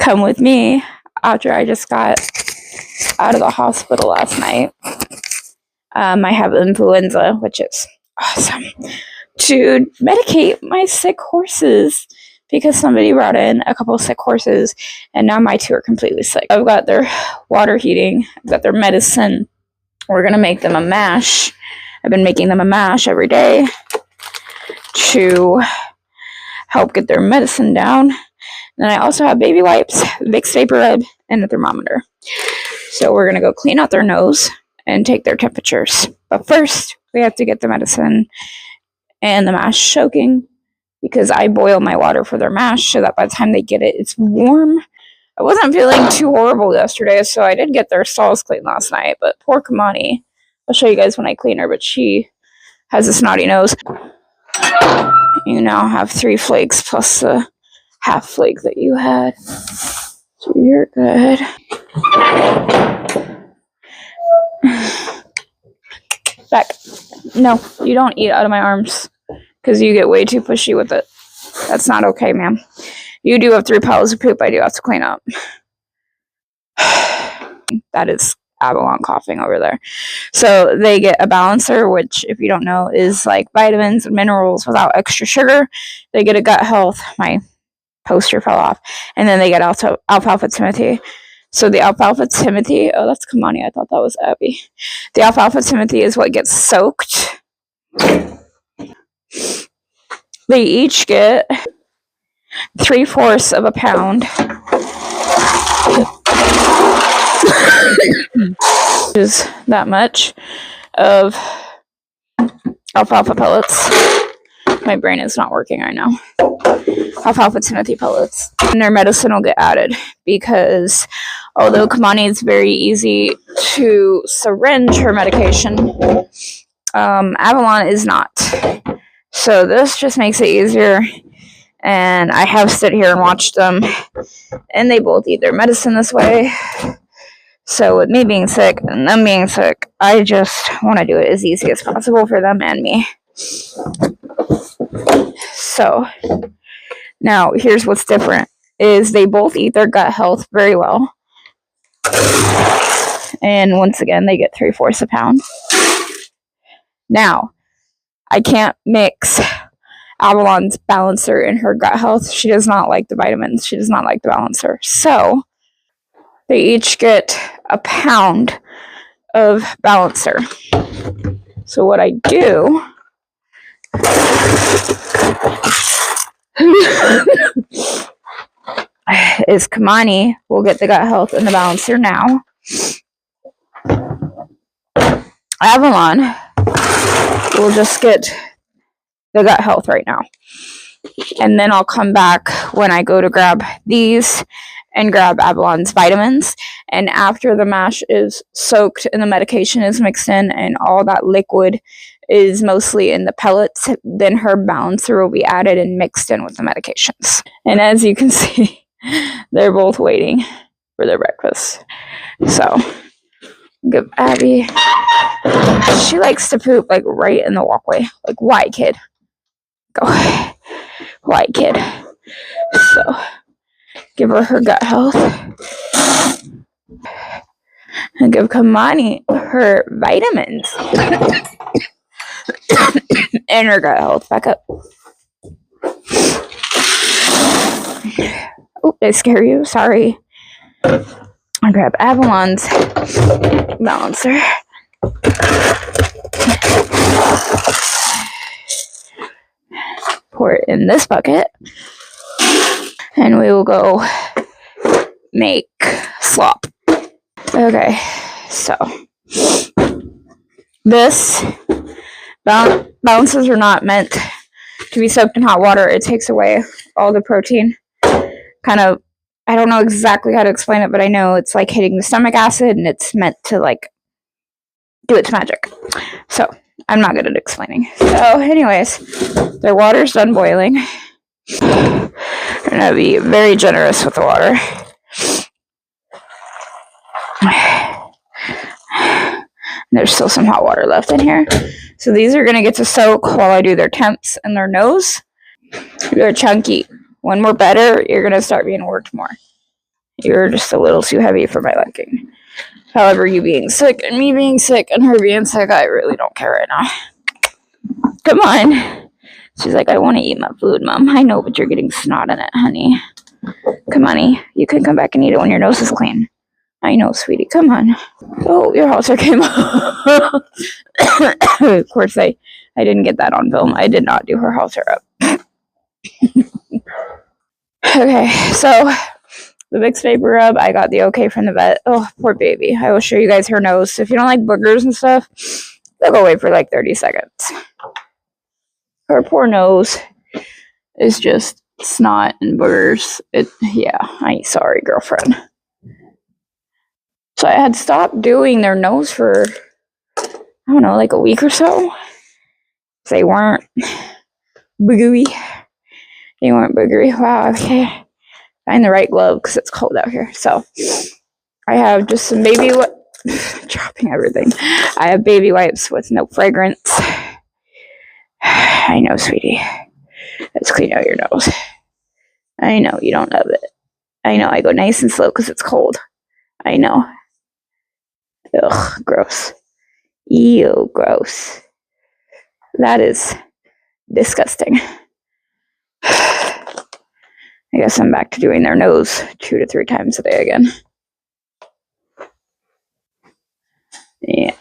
come with me after I just got out of the hospital last night. I have influenza, which is awesome, to medicate my sick horses because somebody brought in a couple of sick horses and now my two are completely sick. I've got their water heating, I've got their medicine. We're going to make them a mash. I've been making them a mash every day to help get their medicine down. And I also have baby wipes, Vicks Vapor Rub, and a thermometer. So we're going to go clean out their nose and take their temperatures. But first, we have to get the medicine and the mash soaking because I boil my water for their mash so that by the time they get it, it's warm. I wasn't feeling too horrible yesterday, so I did get their stalls cleaned last night. But poor Kamani, I'll show you guys when I clean her, but she has a snotty nose. You now have 3 flakes plus the half flake that you had. So you're good. Back. No, you don't eat out of my arms because you get way too pushy with it. That's not okay, ma'am. You do have 3 piles of poop I do have to clean up. That is Avalon coughing over there. So they get a balancer, which if you don't know is like vitamins and minerals without extra sugar. They get a gut health. My poster fell off. And then they get alfalfa Timothy. So the alfalfa Timothy, oh, that's Kamani. I thought that was Abby. The alfalfa Timothy is what gets soaked. They each get 3/4 of a pound. Is that much of alfalfa pellets. My brain is not working right now. Alfalfa Timothy pellets. And their medicine will get added because although Kamani is very easy to syringe her medication, Avalon is not. So this just makes it easier. And I have stood here and watched them, and they both eat their medicine this way. So with me being sick and them being sick, I just want to do it as easy as possible for them and me. So now here's what's different is they both eat their gut health very well. And once again, they get 3/4 a pound. Now, I can't mix Avalon's balancer and her gut health. She does not like the vitamins. She does not like the balancer. So they each get a pound of balancer. So what I do is Kamani will get the gut health and the balancer now. Avalon will just get the gut health right now. And then I'll come back when I go to grab these and grab Avalon's vitamins. And after the mash is soaked and the medication is mixed in and all that liquid is mostly in the pellets, then her balancer will be added and mixed in with the medications. And as you can see, they're both waiting for their breakfast. So, give Abby. She likes to poop like right in the walkway. Like, why, kid? Go. Why, kid? So, give her gut health. And give Kamani her vitamins. And her gut health. Back up. Oh, did I scare you? Sorry. I'll grab Avalon's balancer. Pour it in this bucket. And we will go make slop. Okay, so this balancers are not meant to be soaked in hot water. It takes away all the protein. Kind of, I don't know exactly how to explain it, but I know it's like hitting the stomach acid and it's meant to like do its magic. So I'm not good at explaining. So anyways, their water's done boiling. I'm gonna be very generous with the water. There's still some hot water left in here. So these are gonna get to soak while I do their temps and their nose. They're chunky. When we're better, you're gonna start being worked more. You're just a little too heavy for my liking. However, you being sick and me being sick and her being sick, I really don't care right now. Come on. She's like, I want to eat my food, Mom. I know, but you're getting snot in it, honey. Come on, honey. You can come back and eat it when your nose is clean. I know, sweetie. Come on. Oh, your halter came up. Of course, I didn't get that on film. I did not do her halter up. Okay, so the Vicks Vapor Rub, I got the okay from the vet. Oh, poor baby. I will show you guys her nose. So if you don't like boogers and stuff, they'll go away for like 30 seconds. Her poor nose is just snot and boogers. Yeah, I'm sorry, girlfriend. So I had stopped doing their nose for, I don't know, like a week or so. They weren't boogery. They weren't boogery. Wow, okay. Find the right glove because it's cold out here. So I have just some baby dropping everything. I have baby wipes with no fragrance. I know, sweetie. Let's clean out your nose. I know you don't love it. I know I go nice and slow because it's cold. I know. Ugh, gross. Ew, gross. That is disgusting. I guess I'm back to doing their nose 2 to 3 times a day again. Yeah.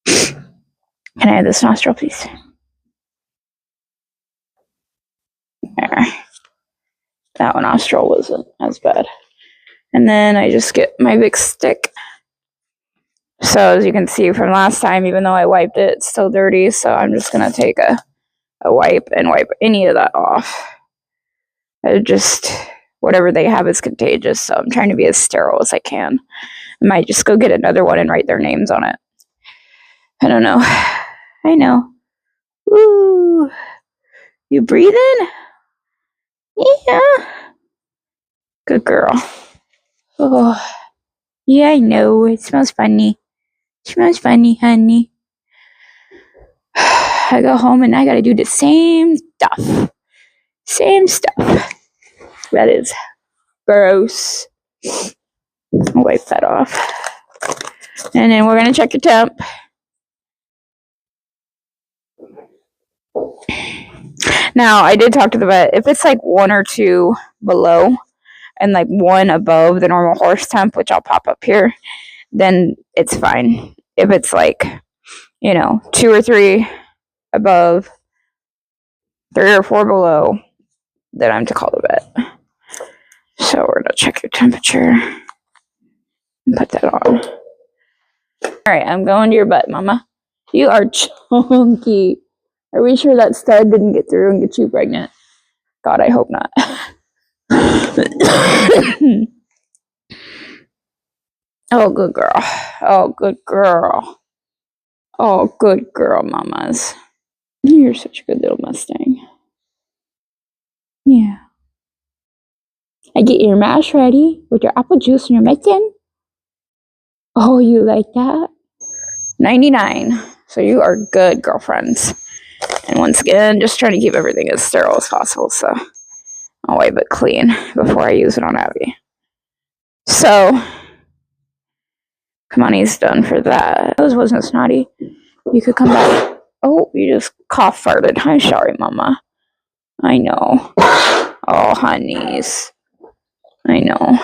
Can I have this nostril, please? There. That one nostril wasn't as bad. And then I just get my Vicks stick. So as you can see from last time, even though I wiped it, it's still dirty. So I'm just going to take a wipe and wipe any of that off. Whatever they have is contagious. So I'm trying to be as sterile as I can. I might just go get another one and write their names on it. I don't know. I know. Ooh. You breathing? Yeah. Good girl. Oh. Yeah, I know. It smells funny. It smells funny, honey. I go home and I gotta do the same stuff. Same stuff. That is gross. I'll wipe that off. And then we're gonna check your temp. Now, I did talk to the vet. If it's like 1 or 2 below and like 1 above the normal horse temp, which I'll pop up here, then it's fine. If it's like, 2 or 3 above, 3 or 4 below, then I'm to call the vet. So we're going to check your temperature and put that on. Alright, I'm going to your butt, Mama. You are chunky. Are we sure that stud didn't get through and get you pregnant? God, I hope not. Oh, good girl. Oh, good girl. Oh, good girl, Mamas. You're such a good little Mustang. Yeah. I get your mash ready with your apple juice and your mitten. Oh, you like that? 99. So you are good, girlfriends. And once again, just trying to keep everything as sterile as possible. So I'll wipe it clean before I use it on Abby. So, come on, he's done for that. Those wasn't snotty. You could come back. Oh, you just cough farted. I'm sorry, Mama. I know. Oh, honeys. I know.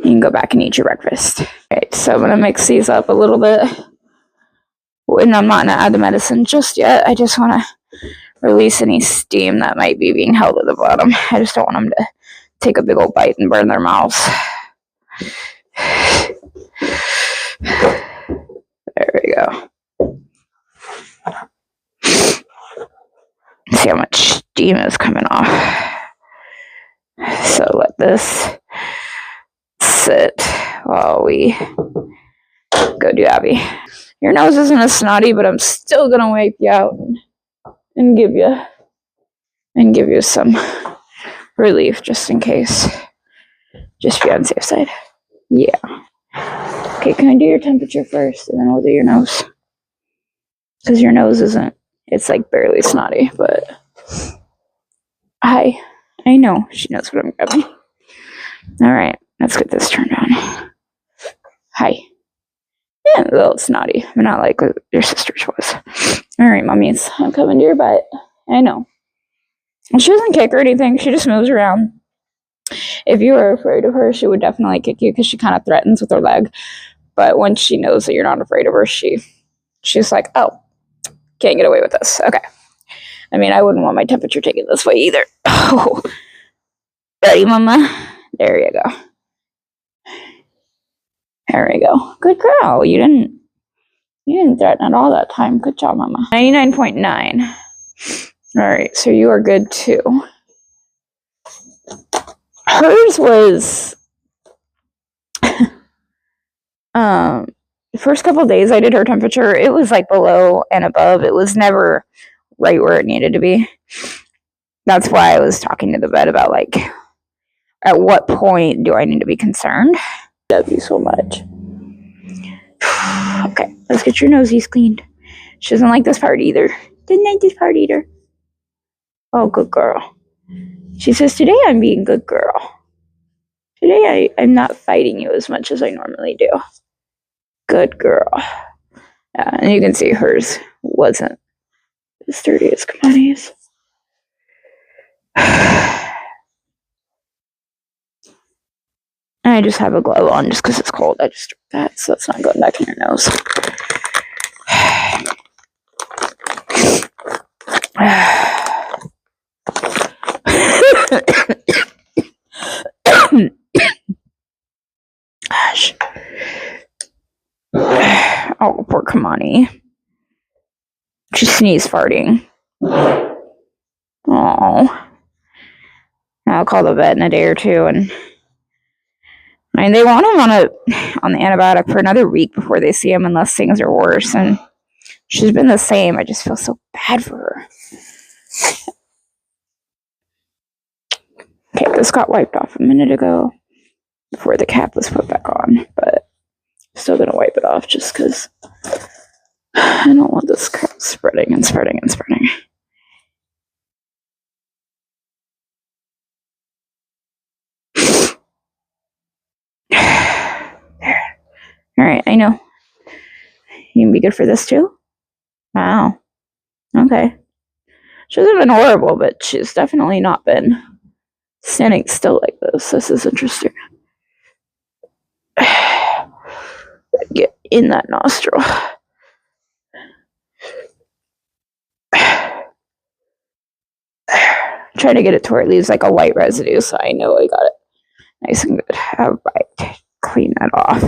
You can go back and eat your breakfast. Alright, so I'm going to mix these up a little bit. And I'm not going to add the medicine just yet. I just want to release any steam that might be being held at the bottom. I just don't want them to take a big old bite and burn their mouths. There we go. See how much steam is coming off. So let this sit while we go do Abby. Your nose isn't as snotty, but I'm still gonna wipe you out and give you some relief just in case. Just be on the safe side. Yeah. Okay, can I do your temperature first and then we'll do your nose? Because your nose isn't It's like barely snotty, but hi. I know she knows what I'm grabbing. All right, let's get this turned on. Hi. Yeah, a little snotty, but not like what your sister's was. All right, mummies, I'm coming to your butt. I know. And she doesn't kick or anything. She just moves around. If you were afraid of her, she would definitely kick you because she kind of threatens with her leg. But once she knows that you're not afraid of her, she's like, oh, can't get away with this. Okay. I mean, I wouldn't want my temperature taken this way either. Oh, ready, mama? There you go. There we go. Good girl. You didn't threaten at all that time. Good job, mama. 99.9. All right, so you are good too. Hers was the first couple of days I did her temperature, it was like below and above. It was never right where it needed to be. That's why I was talking to the vet about like at what point do I need to be concerned? Love you so much. Okay, let's get your nosies cleaned. She doesn't like this part either. Didn't like this part either. Oh, good girl. She says, today I'm being good girl. Today I'm not fighting you as much as I normally do. Good girl. Yeah, and you can see hers wasn't as sturdy as Kamani's. I just have a glove on just because it's cold. I just took that, so it's not going back in your nose. Gosh. Oh, poor Kamani. She sneezed farting. Oh. I'll call the vet in a day or two, and I mean, they want him on the antibiotic for another week before they see him, unless things are worse. And she's been the same. I just feel so bad for her. Okay, this got wiped off a minute ago before the cap was put back on, but I'm still gonna wipe it off just because I don't want this crap spreading and spreading and spreading. There. All right, I know. You can be good for this too? Wow. Okay. She hasn't been horrible, but she's definitely not been standing still like this. This is interesting. Get in that nostril. Trying to get it to where it leaves like a white residue, so I know I got it nice and good. All right, clean that off.